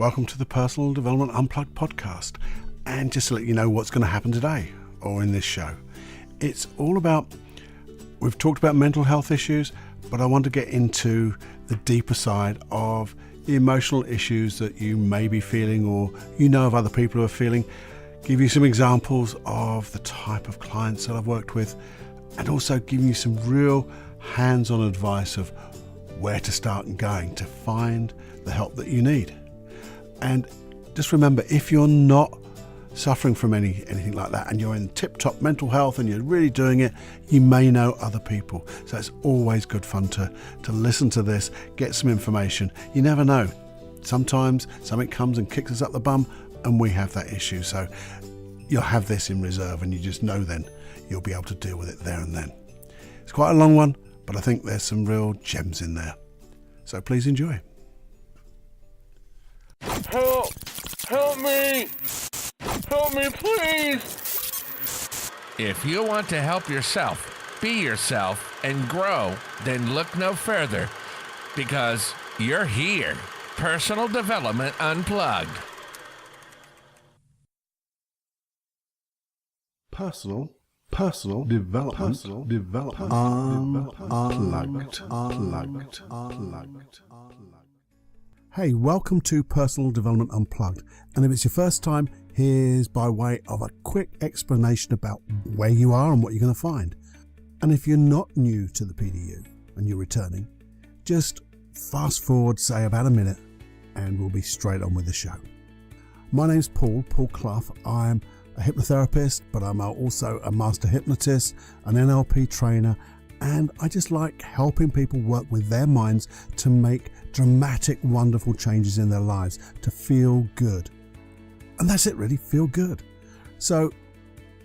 Welcome to the Personal Development Unplugged podcast. And just to let you know what's going to happen today or in this show, it's all about, we've talked about mental health issues, but I want to get into the deeper side of the emotional issues that you may be feeling or you know of other people who are feeling. Give you some examples of the type of clients that I've worked with, and also giving you some real hands-on advice of where to start and going to find the help that you need. And just remember, if you're not suffering from anything like that and you're in tip-top mental health and you're really doing it, you may know other people. So it's always good fun to listen to this, get some information. You never know. Sometimes something comes and kicks us up the bum and we have that issue. So you'll have this in reserve and you just know then you'll be able to deal with it there and then. It's quite a long one, but I think there's some real gems in there. So please enjoy. Help! Help me! Help me, please! If you want to help yourself, be yourself, and grow, then look no further, because you're here. Personal Development Unplugged. Personal development unplugged. Hey, welcome to Personal Development Unplugged. And if it's your first time, here's by way of a quick explanation about where you are and what you're going to find. And if you're not new to the PDU and you're returning, just fast forward, say about a minute, and we'll be straight on with the show. My name's Paul Clough. I'm a hypnotherapist, but I'm also a master hypnotist, an NLP trainer, and I just like helping people work with their minds to make dramatic, wonderful changes in their lives, to feel good. And that's it really, feel good. So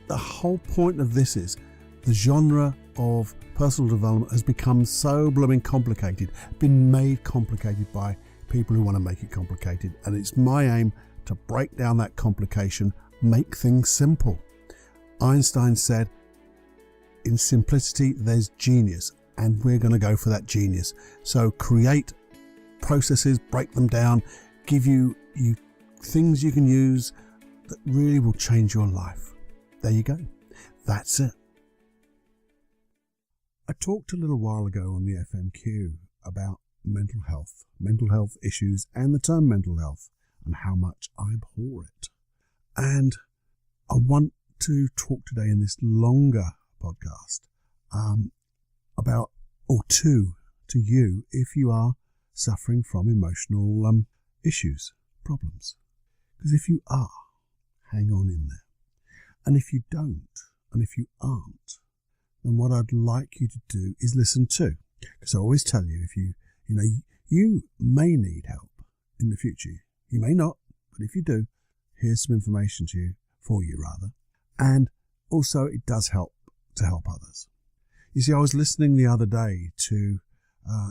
the whole point of this is the genre of personal development has become so blooming complicated, been made complicated by people who want to make it complicated. And it's my aim to break down that complication, make things simple. Einstein said, in simplicity, there's genius, and we're going to go for that genius. So create processes, break them down, give you things you can use that really will change your life. There you go. That's it. I talked a little while ago on the FMQ about mental health issues, and the term mental health, and how much I abhor it. And I want to talk today in this longer podcast about, or to you, if you are suffering from emotional issues, problems. Because if you are, hang on in there. And if you don't, and if you aren't, then what I'd like you to do is listen to. Because I always tell you, if you may need help in the future. You may not, but if you do, here's some information for you. And also it does help to help others. You see, I was listening the other day to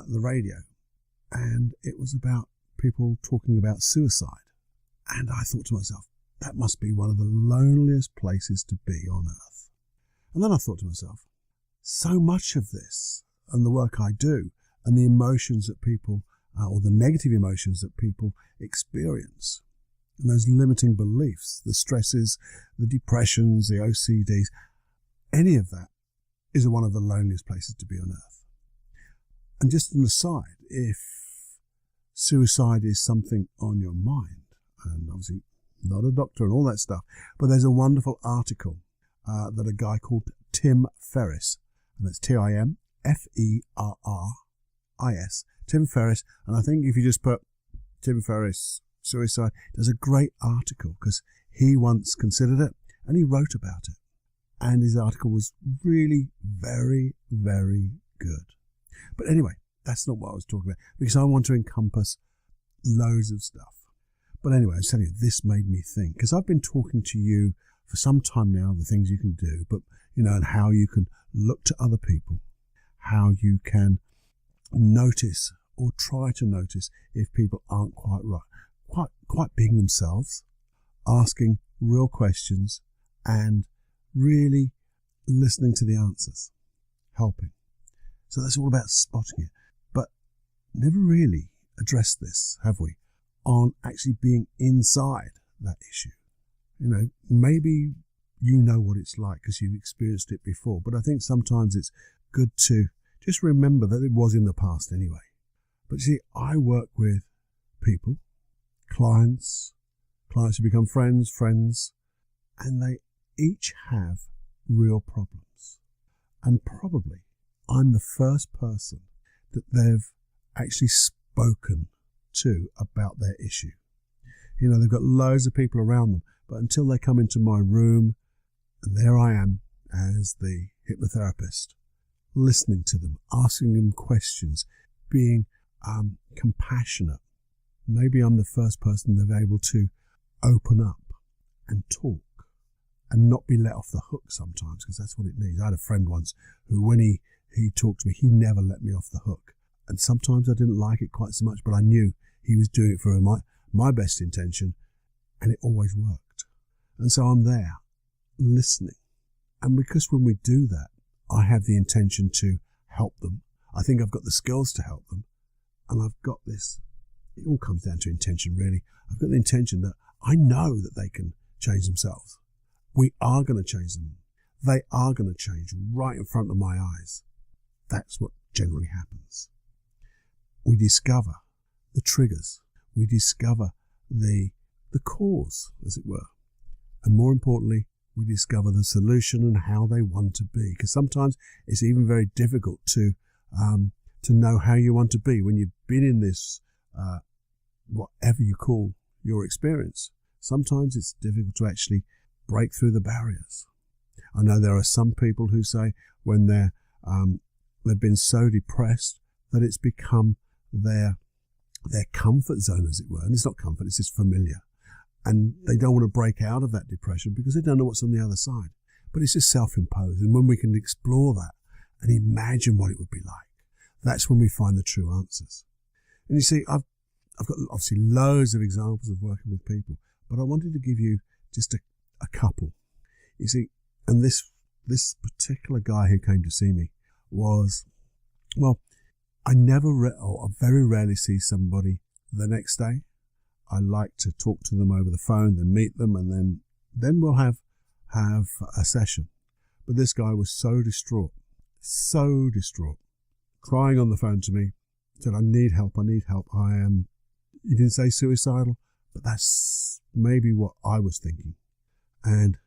the radio, and it was about people talking about suicide. And I thought to myself, that must be one of the loneliest places to be on earth. And then I thought to myself, so much of this and the work I do and the emotions that people, or the negative emotions that people experience, and those limiting beliefs, the stresses, the depressions, the OCDs, any of that is one of the loneliest places to be on earth. And just an aside, if suicide is something on your mind, and obviously not a doctor and all that stuff, but there's a wonderful article that a guy called Tim Ferriss, and that's Timferris, Tim Ferriss, and I think if you just put Tim Ferriss suicide, there's a great article because he once considered it and he wrote about it. And his article was really very, very good. But anyway, that's not what I was talking about, because I want to encompass loads of stuff. But anyway, I was telling you, this made me think, because I've been talking to you for some time now, the things you can do, but, and how you can look to other people, how you can notice or try to notice if people aren't quite right, quite being themselves, asking real questions, and really listening to the answers, helping. So that's all about spotting it. But never really addressed this, have we? on actually being inside that issue. Maybe you know what it's like because you've experienced it before, but I think sometimes it's good to just remember that it was in the past anyway. But see, I work with people, clients who become friends, and they each have real problems. And probably I'm the first person that they've actually spoken to about their issue. They've got loads of people around them, but until they come into my room, and there I am as the hypnotherapist, listening to them, asking them questions, being compassionate. Maybe I'm the first person they're able to open up and talk and not be let off the hook sometimes, because that's what it needs. I had a friend once who, when he talked to me, he never let me off the hook. And sometimes I didn't like it quite so much, but I knew he was doing it for my best intention, and it always worked. And so I'm there listening. And because when we do that, I have the intention to help them. I think I've got the skills to help them. And I've got this, it all comes down to intention really. I've got the intention that I know that they can change themselves. We are going to change them. They are going to change right in front of my eyes. That's what generally happens. We discover the triggers. We discover the cause, as it were. And more importantly, we discover the solution and how they want to be. Because sometimes it's even very difficult to know how you want to be when you've been in this, whatever you call your experience. Sometimes it's difficult to actually break through the barriers. I know there are some people who say when they've been so depressed that it's become their comfort zone, as it were. And it's not comfort, it's just familiar. And they don't want to break out of that depression because they don't know what's on the other side. But it's just self-imposed. And when we can explore that and imagine what it would be like, that's when we find the true answers. And you see, I've got obviously loads of examples of working with people, but I wanted to give you just a couple. You see, and this particular guy who came to see me was, well, I very rarely see somebody the next day. I like to talk to them over the phone, then meet them, and then we'll have a session. But this guy was so distraught, crying on the phone to me, said, I need help. He didn't say suicidal, but that's maybe what I was thinking. And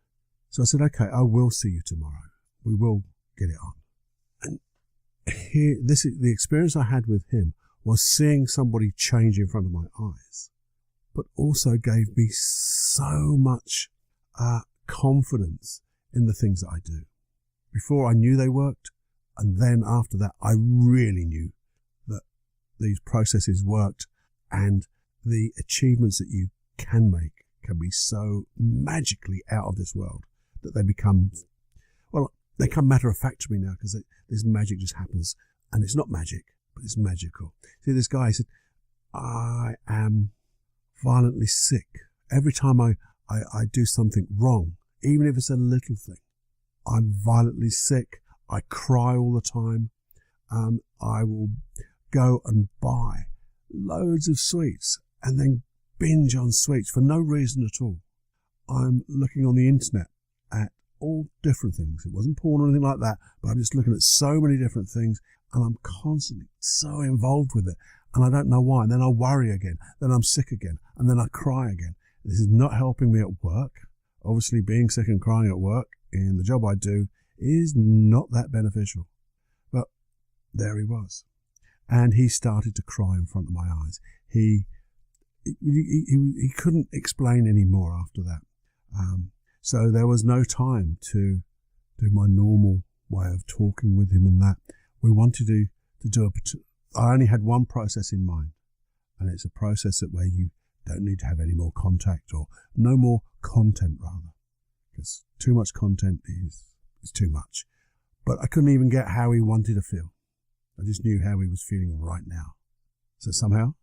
so I said, okay, I will see you tomorrow. We will get it on. And here, the experience I had with him was seeing somebody change in front of my eyes, but also gave me so much confidence in the things that I do. Before I knew they worked, and then after that, I really knew that these processes worked, and the achievements that you can make can be so magically out of this world that they become matter of fact to me now, because this magic just happens. And it's not magic, but it's magical. See, this guy said, I am violently sick. Every time I do something wrong, even if it's a little thing, I'm violently sick. I cry all the time. I will go and buy loads of sweets and then binge on sweets for no reason at all. I'm looking on the internet at all different things. It wasn't porn or anything like that, but I'm just looking at so many different things, and I'm constantly so involved with it, and I don't know why. And then I worry again, then I'm sick again, and then I cry again. This is not helping me at work. Obviously, being sick and crying at work in the job I do is not that beneficial. But there he was. And he started to cry in front of my eyes. He couldn't explain any more after that. So there was no time to do my normal way of talking with him and that. We wanted to do I only had one process in mind, and it's a process where you don't need to have any more contact, or no more content rather, because too much content is too much. But I couldn't even get how he wanted to feel. I just knew how he was feeling right now. So somehow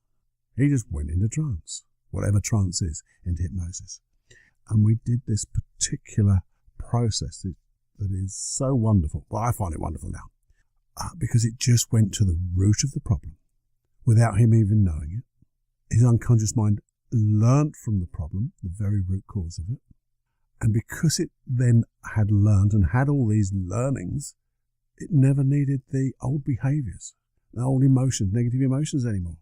he just went into trance, whatever trance is, into hypnosis. And we did this particular process that is so wonderful. Well, I find it wonderful now, because it just went to the root of the problem without him even knowing it. his unconscious mind learnt from the problem, the very root cause of it. And because it then had learned and had all these learnings, it never needed the old behaviors, the old emotions, negative emotions anymore.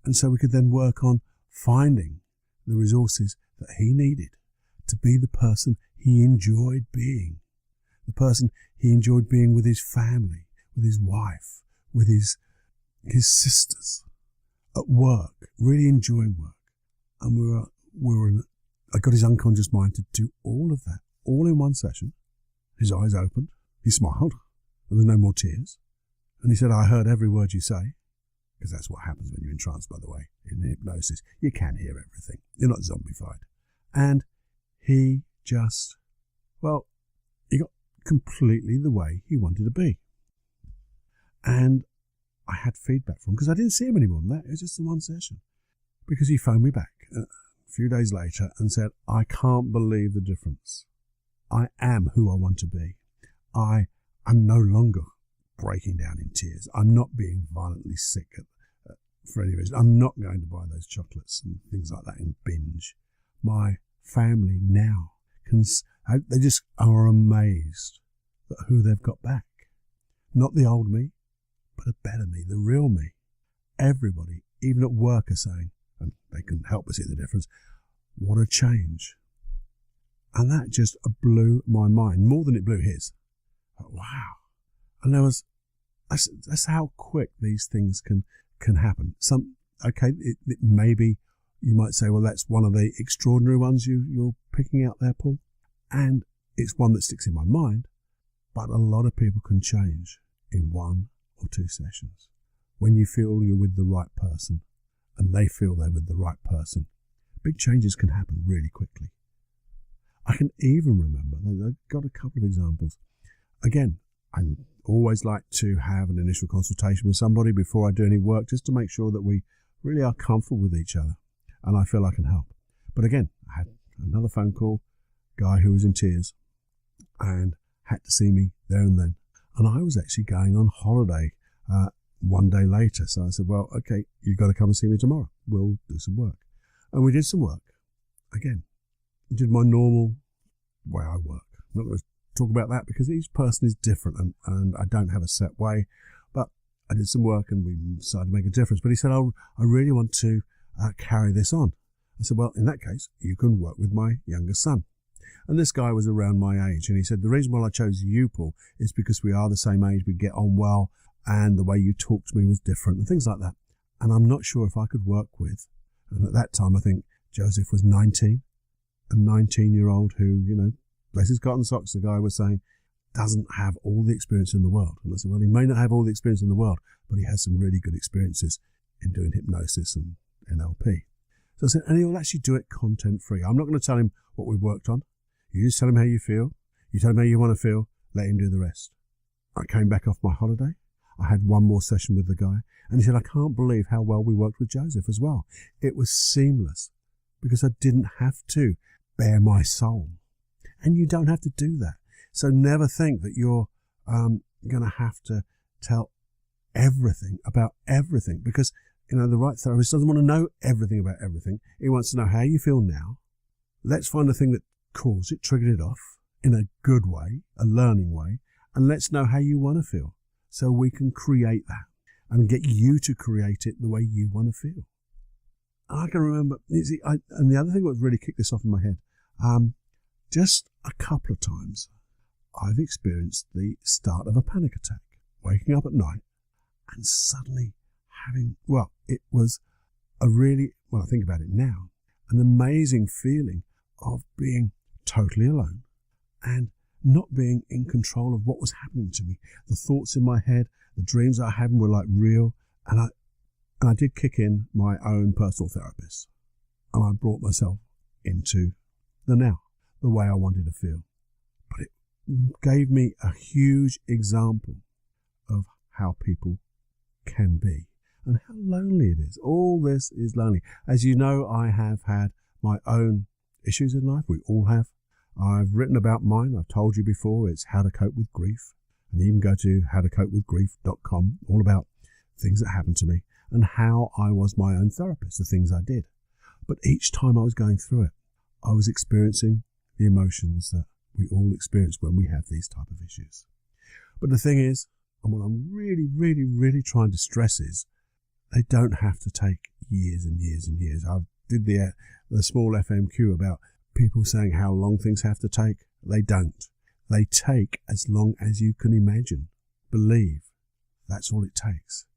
And so we could then work on finding the resources that he needed to be the person he enjoyed being, the person he enjoyed being with his family, with his wife, with his sisters, at work, really enjoying work. And I got his unconscious mind to do all of that, all in one session. His eyes opened, he smiled, there was no more tears. And he said, I heard every word you say, because that's what happens when you're in trance, by the way, in hypnosis. You can hear everything. You're not zombified. And he just, well, he got completely the way he wanted to be. And I had feedback from him, because I didn't see him any more than that. It was just the one session. Because he phoned me back a few days later and said, I can't believe the difference. I am who I want to be. I am no longer breaking down in tears. I'm not being violently sick for any reason. I'm not going to buy those chocolates and things like that and binge. My family now they just are amazed at who they've got back. Not the old me, but a better me, the real me. Everybody, even at work, are saying, and they couldn't help but see the difference, what a change. And that just blew my mind, more than it blew his. Like, wow. And that's how quick these things can happen. Maybe you might say, well, that's one of the extraordinary ones you're picking out there, Paul. And it's one that sticks in my mind. But a lot of people can change in 1 or 2 sessions. When you feel you're with the right person and they feel they're with the right person, big changes can happen really quickly. I can even remember, I've got a couple of examples. Again, I always like to have an initial consultation with somebody before I do any work, just to make sure that we really are comfortable with each other and I feel I can help. But again, I had another phone call, guy who was in tears and had to see me there and then. And I was actually going on holiday one day later. So I said, well, okay, you've got to come and see me tomorrow. We'll do some work. And we did some work. Again, I did my normal way I work. I'm not going to talk about that because each person is different and I don't have a set way. But I did some work and we decided to make a difference. But he said, oh, I really want to carry this on. I said, well, in that case, you can work with my younger son. And this guy was around my age. And he said, the reason why I chose you, Paul, is because we are the same age, we get on well, and the way you talked to me was different and things like that. And I'm not sure if I could work with, and at that time I think Joseph was 19, a 19-year-old who, bless his cotton socks, the guy was saying, doesn't have all the experience in the world. And I said, well, he may not have all the experience in the world, but he has some really good experiences in doing hypnosis and NLP. So I said, and he'll actually do it content-free. I'm not going to tell him what we worked on. You just tell him how you feel. You tell him how you want to feel. Let him do the rest. I came back off my holiday. I had one more session with the guy. And he said, I can't believe how well we worked with Joseph as well. It was seamless because I didn't have to bare my soul. And you don't have to do that. So never think that you're going to have to tell everything about everything because, the right therapist doesn't want to know everything about everything. He wants to know how you feel now. Let's find the thing that caused it, triggered it off in a good way, a learning way, and let's know how you want to feel so we can create that and get you to create it the way you want to feel. I can remember, and the other thing that really kicked this off in my head, just a couple of times I've experienced the start of a panic attack, waking up at night and suddenly it was I think about it now, an amazing feeling of being totally alone and not being in control of what was happening to me. The thoughts in my head, the dreams I had were like real, and I did kick in my own personal therapist, and I brought myself into the now, the way I wanted to feel. But it gave me a huge example of how people can be and how lonely it is. All this is lonely. As you know, I have had my own issues in life. We all have. I've written about mine. I've told you before. It's How to Cope with Grief. And even go to howtocopewithgrief.com, all about things that happened to me. and how I was my own therapist, the things I did. But each time I was going through it, I was experiencing the emotions that we all experience when we have these type of issues. But the thing is, and what I'm really, really, really trying to stress is, they don't have to take years and years and years. I did the small FMQ about people saying how long things have to take. They don't. They take as long as you can imagine. Believe. That's all it takes.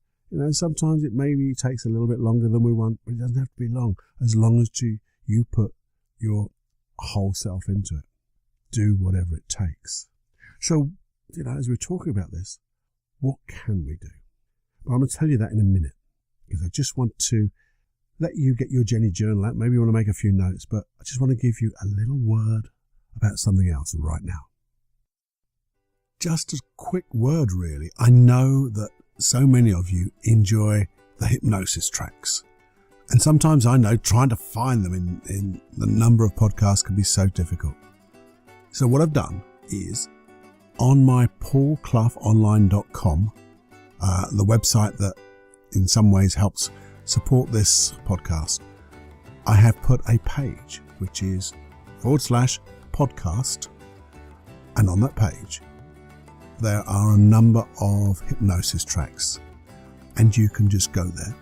Sometimes it maybe takes a little bit longer than we want, but it doesn't have to be long. As long as you put your whole self into it. Do whatever it takes. So, as we're talking about this, what can we do? Well, I'm going to tell you that in a minute, because I just want to let you get your Jenny journal out. Maybe you want to make a few notes, but I just want to give you a little word about something else right now. Just a quick word, really. I know that so many of you enjoy the hypnosis tracks. And sometimes I know trying to find them in the number of podcasts can be so difficult. So what I've done is on my paulcloughonline.com, the website that in some ways helps support this podcast, I have put a page which is /podcast. And on that page, there are a number of hypnosis tracks, and you can just go there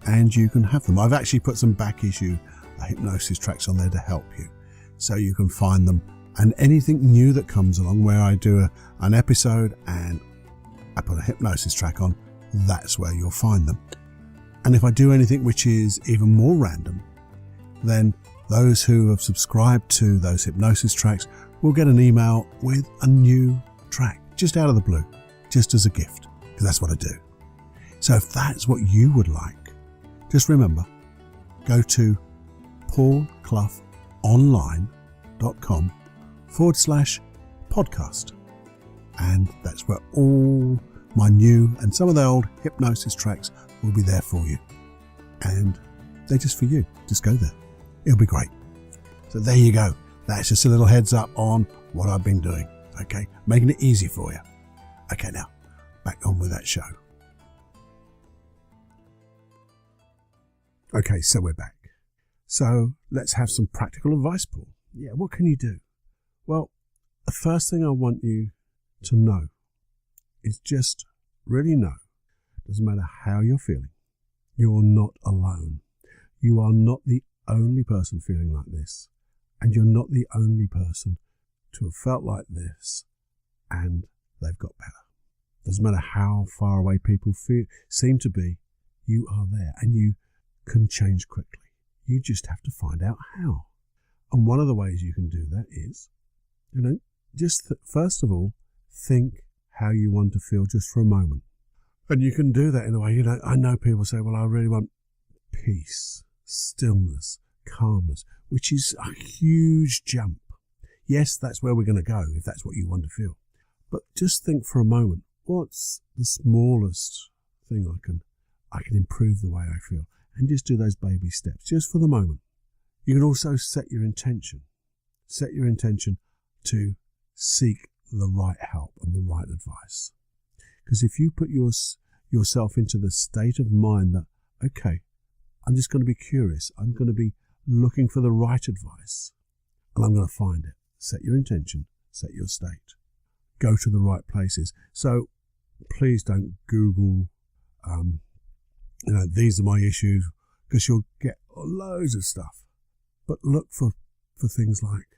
and you can have them. I've actually put some back issue hypnosis tracks on there to help you, so you can find them. And anything new that comes along where I do an episode and I put a hypnosis track on, that's where you'll find them. And if I do anything which is even more random, then those who have subscribed to those hypnosis tracks will get an email with a new track, just out of the blue, just as a gift, because that's what I do. So if that's what you would like, just remember, go to paulcloughonline.com/podcast. And that's where all my new and some of the old hypnosis tracks will be there for you. And they're just for you. Just go there. It'll be great. So there you go. That's just a little heads up on what I've been doing. Okay? Making it easy for you. Okay, now, back on with that show. Okay, so we're back. So let's have some practical advice, Paul. Yeah, what can you do? Well, the first thing I want you to know is just really know, doesn't matter how you're feeling, you're not alone. You are not the only person feeling like this, and you're not the only person to have felt like this and they've got better. Doesn't matter how far away people seem to be, you are there and you can change quickly. You just have to find out how. And one of the ways you can do that is, first of all, think how you want to feel just for a moment. And you can do that in a way, I know people say, well, I really want peace, stillness, calmness, which is a huge jump. Yes, that's where we're going to go if that's what you want to feel. But just think for a moment, what's the smallest thing I can improve the way I feel? And just do those baby steps, just for the moment. You can also set your intention. Set your intention to seek the right help and the right advice. Because if you put yourself into the state of mind that, okay, I'm just going to be curious, I'm going to be looking for the right advice, and I'm going to find it. Set your intention, set your state. Go to the right places. So please don't Google, these are my issues, because you'll get loads of stuff. But look for things like,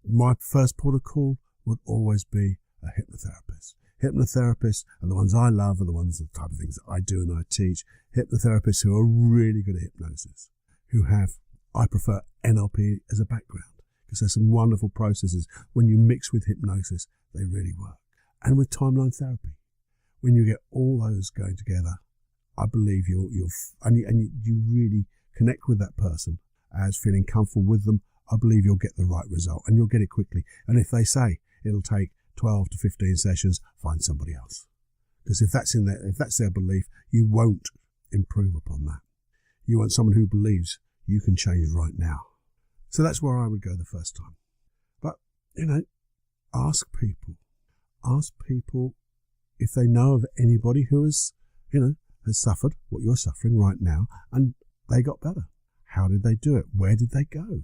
my first port of call would always be a hypnotherapist. Hypnotherapists, and the ones I love are the type of things that I do and I teach. Hypnotherapists who are really good at hypnosis, I prefer NLP as a background, because there's some wonderful processes. When you mix with hypnosis, they really work. And with timeline therapy, when you get all those going together, I believe you really connect with that person as feeling comfortable with them. I believe you'll get the right result, and you'll get it quickly. And if they say it'll take 12 to 15 sessions, find somebody else. Because if that's their belief, you won't improve upon that. You want someone who believes you can change right now. So that's where I would go the first time. But, ask people if they know of anybody who has, has suffered what you're suffering right now, and they got better. How did they do it? Where did they go?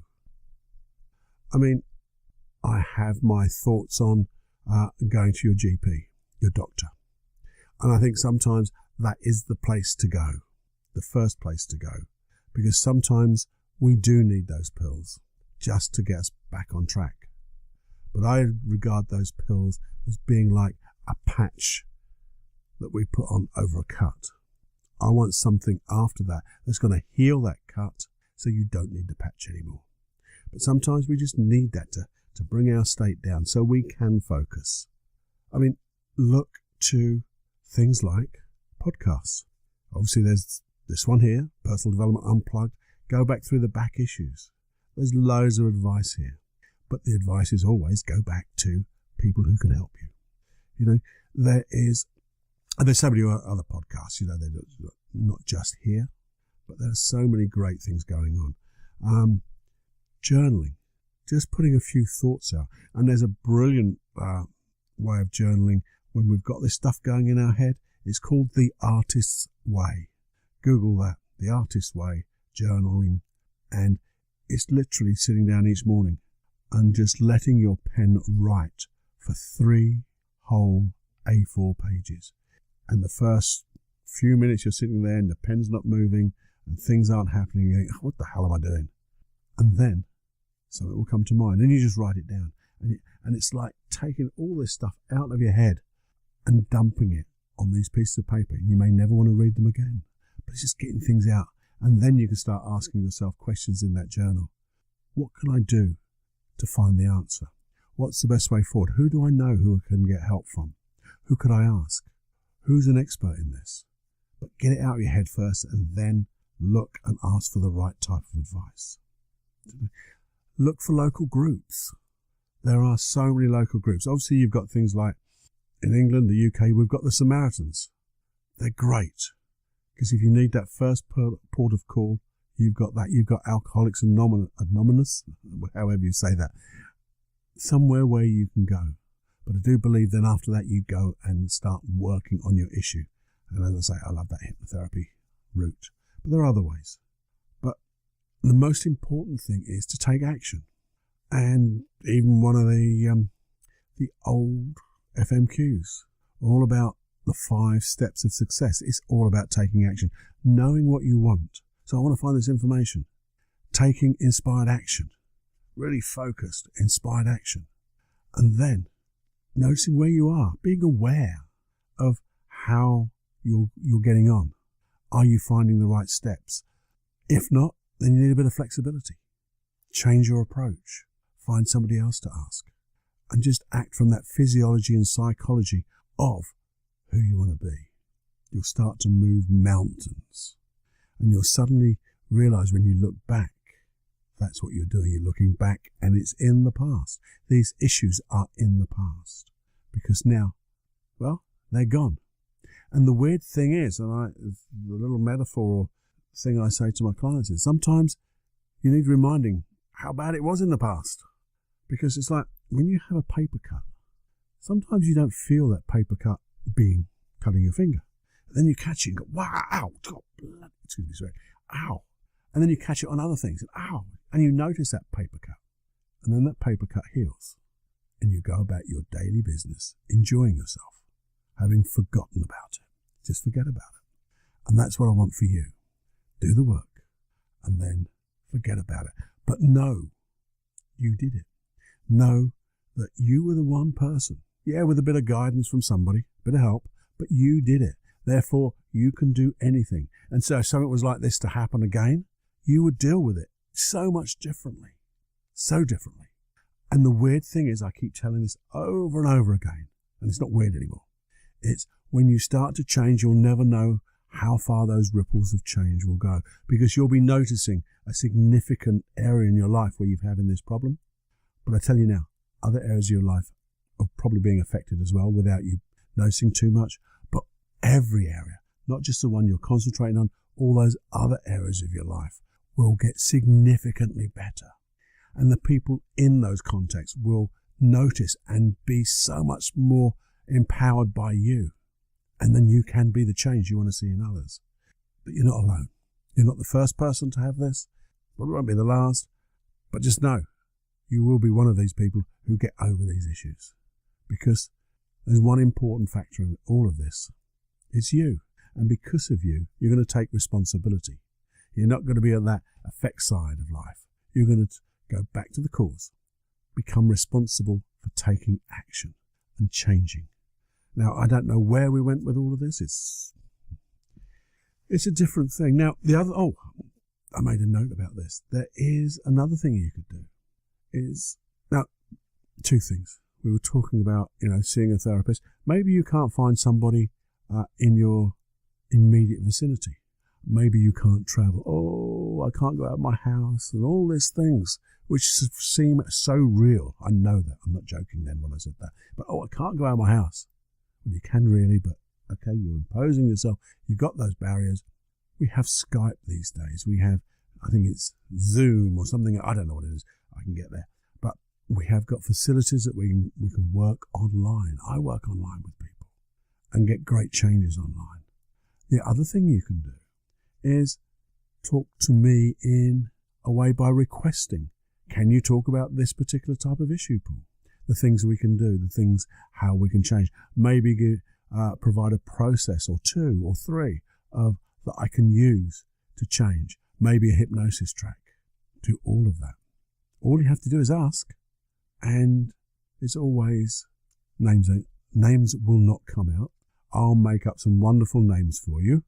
I mean, I have my thoughts on going to your GP, your doctor. And I think sometimes that is the place to go, the first place to go, because sometimes we do need those pills just to get us back on track. But I regard those pills as being like a patch that we put on over a cut. I want something after that that's going to heal that cut so you don't need the patch anymore. But sometimes we just need that to bring our state down so we can focus. I mean, look to things like podcasts. Obviously, there's this one here, Personal Development Unplugged. Go back through the back issues. There's loads of advice here. But the advice is always go back to people who can help you. You know, there's so many other podcasts, you know, they're not just here, but there are so many great things going on. Journaling, just putting a few thoughts out. And there's a brilliant way of journaling when we've got this stuff going in our head. It's called the artist's way. Google that, the artist's way, journaling. And it's literally sitting down each morning and just letting your pen write for 3 whole A4 pages. And the first few minutes you're sitting there and the pen's not moving and things aren't happening, you think, what the hell am I doing? And then something will come to mind and you just write it down. And it's like taking all this stuff out of your head and dumping it on these pieces of paper. You may never want to read them again, but it's just getting things out. And then you can start asking yourself questions in that journal. What can I do to find the answer? What's the best way forward? Who do I know who I can get help from? Who could I ask? Who's an expert in this? But get it out of your head first and then look and ask for the right type of advice. Look for local groups. There are so many local groups. Obviously, you've got things like in England, the UK, we've got the Samaritans. They're great because if you need that first port of call, you've got that. You've got Alcoholics Anonymous, however you say that, somewhere where you can go. But I do believe then after that you go and start working on your issue. And as I say, I love that hypnotherapy route. But there are other ways. But the most important thing is to take action. And even one of the old FMQs, all about the 5 steps of success. It's all about taking action, knowing what you want. So I want to find this information. Taking inspired action, really focused, inspired action. And then noticing where you are, being aware of how you're getting on. Are you finding the right steps? If not, then you need a bit of flexibility. Change your approach. Find somebody else to ask. And just act from that physiology and psychology of who you want to be. You'll start to move mountains. And you'll suddenly realize when you look back, that's what you're doing. You're looking back and it's in the past. These issues are in the past because now, well, they're gone. And the weird thing is, and the little metaphor or thing I say to my clients is sometimes you need reminding how bad it was in the past. Because it's like when you have a paper cut, sometimes you don't feel that paper cut being cutting your finger. And then you catch it and go, wow, ow, God, blood. Excuse me, sorry, ow. And then you catch it on other things, and ow, and you notice that paper cut. And then that paper cut heals. And you go about your daily business, enjoying yourself, having forgotten about it. Just forget about it. And that's what I want for you. Do the work, and then forget about it. But know you did it. Know that you were the one person. Yeah, with a bit of guidance from somebody, a bit of help, but you did it. Therefore, you can do anything. And so if something was like this to happen again, you would deal with it so much differently. So differently. And the weird thing is, I keep telling this over and over again, and it's not weird anymore. It's when you start to change, you'll never know how far those ripples of change will go, because you'll be noticing a significant area in your life where you're having this problem. But I tell you now, other areas of your life are probably being affected as well without you noticing too much. But every area, not just the one you're concentrating on, all those other areas of your life will get significantly better. And the people in those contexts will notice and be so much more empowered by you. And then you can be the change you want to see in others. But you're not alone. You're not the first person to have this. Probably won't be the last. But just know, you will be one of these people who get over these issues. Because there's one important factor in all of this. It's you. And because of you, you're going to take responsibility. You're not going to be on that effect side of life. You're going to go back to the cause. Become responsible for taking action and changing. Now, I don't know where we went with all of this. It's a different thing. Now, I made a note about this. There is another thing you could do. Two things. We were talking about, seeing a therapist. Maybe you can't find somebody in your immediate vicinity. Maybe you can't travel. Oh, I can't go out of my house and all these things which seem so real. I know that. I'm not joking then when I said that. But, I can't go out of my house. Well, you can really, but okay, you're imposing yourself. You've got those barriers. We have Skype these days. We have, I think it's Zoom or something. I don't know what it is. I can get there. But we have got facilities that we can work online. I work online with people and get great changes online. The other thing you can do is talk to me in a way by requesting. Can you talk about this particular type of issue, Paul? The things we can do, the things how we can change. Maybe provide a process or 2 or 3 that I can use to change. Maybe a hypnosis track. Do all of that. All you have to do is ask, and it's always names will not come out. I'll make up some wonderful names for you,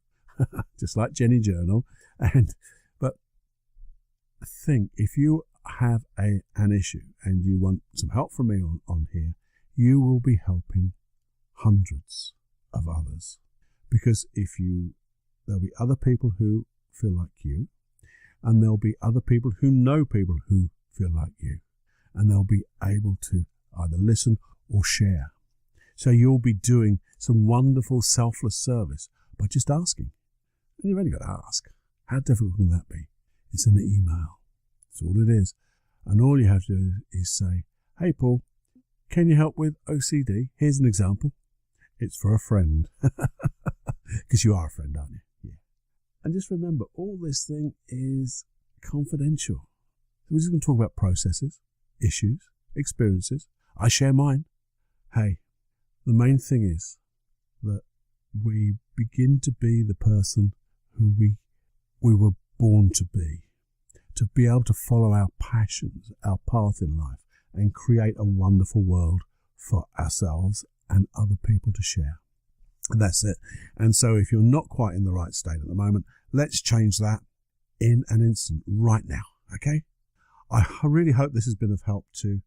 just like Jenny Journal. But think, if you have an issue and you want some help from me on here, you will be helping hundreds of others. Because there'll be other people who feel like you, and there'll be other people who know people who feel like you, and they'll be able to either listen or share. So you'll be doing some wonderful selfless service by just asking. And you've only got to ask. How difficult can that be? It's an email. That's all it is. And all you have to do is say, hey, Paul, can you help with OCD? Here's an example. It's for a friend. Because you are a friend, aren't you? Yeah. And just remember, all this thing is confidential. So we're just going to talk about processes, issues, experiences. I share mine. Hey, the main thing is that we begin to be the person who we were born to be able to follow our passions, our path in life, and create a wonderful world for ourselves and other people to share. And that's it. And so if you're not quite in the right state at the moment, let's change that in an instant, right now, okay? I really hope this has been of help to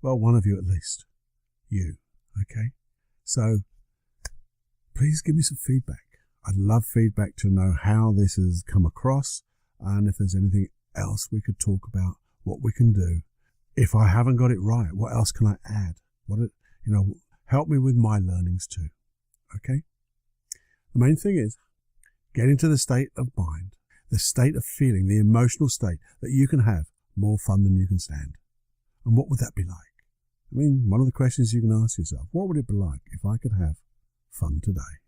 one of you at least, you, okay? So please give me some feedback. I'd love feedback to know how this has come across, and if there's anything else we could talk about, what we can do. If I haven't got it right, what else can I add? Help me with my learnings too. Okay? The main thing is getting to the state of mind, the state of feeling, the emotional state that you can have more fun than you can stand. And what would that be like? I mean, one of the questions you can ask yourself, what would it be like if I could have fun today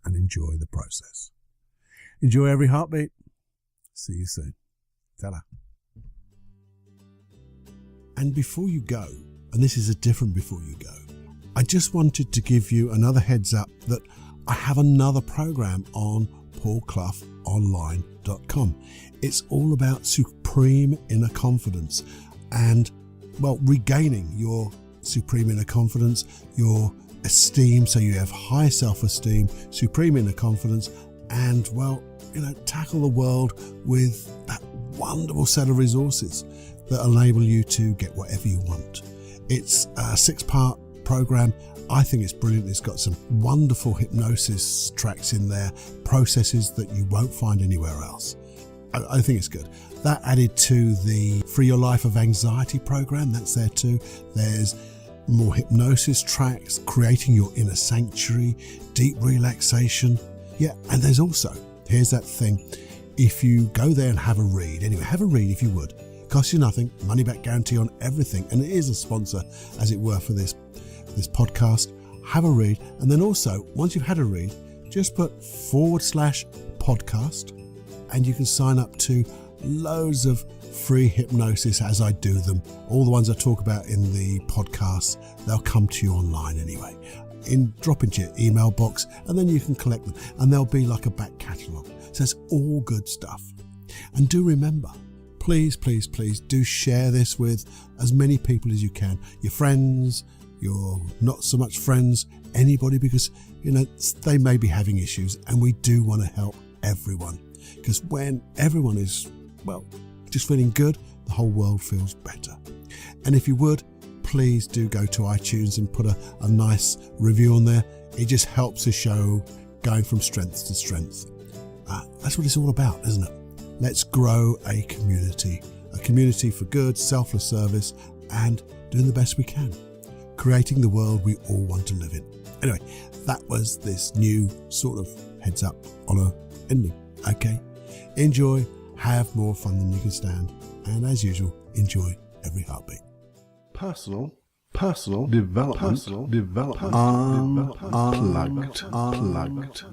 and enjoy the process? Enjoy every heartbeat. See you soon. Ta-da. And before you go, and this is a different before you go, I just wanted to give you another heads up that I have another program on paulcloughonline.com. It's all about supreme inner confidence and, regaining your supreme inner confidence, your esteem, so you have high self-esteem, supreme inner confidence, and, tackle the world with that wonderful set of resources that enable you to get whatever you want. It's a 6-part program. I think it's brilliant. It's got some wonderful hypnosis tracks in there, processes that you won't find anywhere else. I think it's good. That added to the Free Your Life of Anxiety program, that's there too. There's more hypnosis tracks, creating your inner sanctuary, deep relaxation. Yeah, and there's also, here's that thing, if you go there and have a read, if you would. Costs you nothing, money back guarantee on everything, and it is a sponsor, as it were, for this podcast. have a read. And then also, once you've had a read, just put /podcast and you can sign up to loads of free hypnosis as I do them. All the ones I talk about in the podcast, they'll come to you online anyway. Drop into your email box and then you can collect them, and they'll be like a back catalogue. So it's all good stuff. And do remember, please do share this with as many people as you can. Your friends, your not so much friends, anybody, because they may be having issues, and we do want to help everyone. Because when everyone is, just feeling good, the whole world feels better. And if you would, please do go to iTunes and put a nice review on there. It just helps the show going from strength to strength. That's what it's all about, isn't it? Let's grow a community for good, selfless service, and doing the best we can, creating the world we all want to live in. Anyway, that was this new sort of heads up on a ending. Okay, enjoy, have more fun than you can stand, and as usual, enjoy every heartbeat. Personal development, unplugged.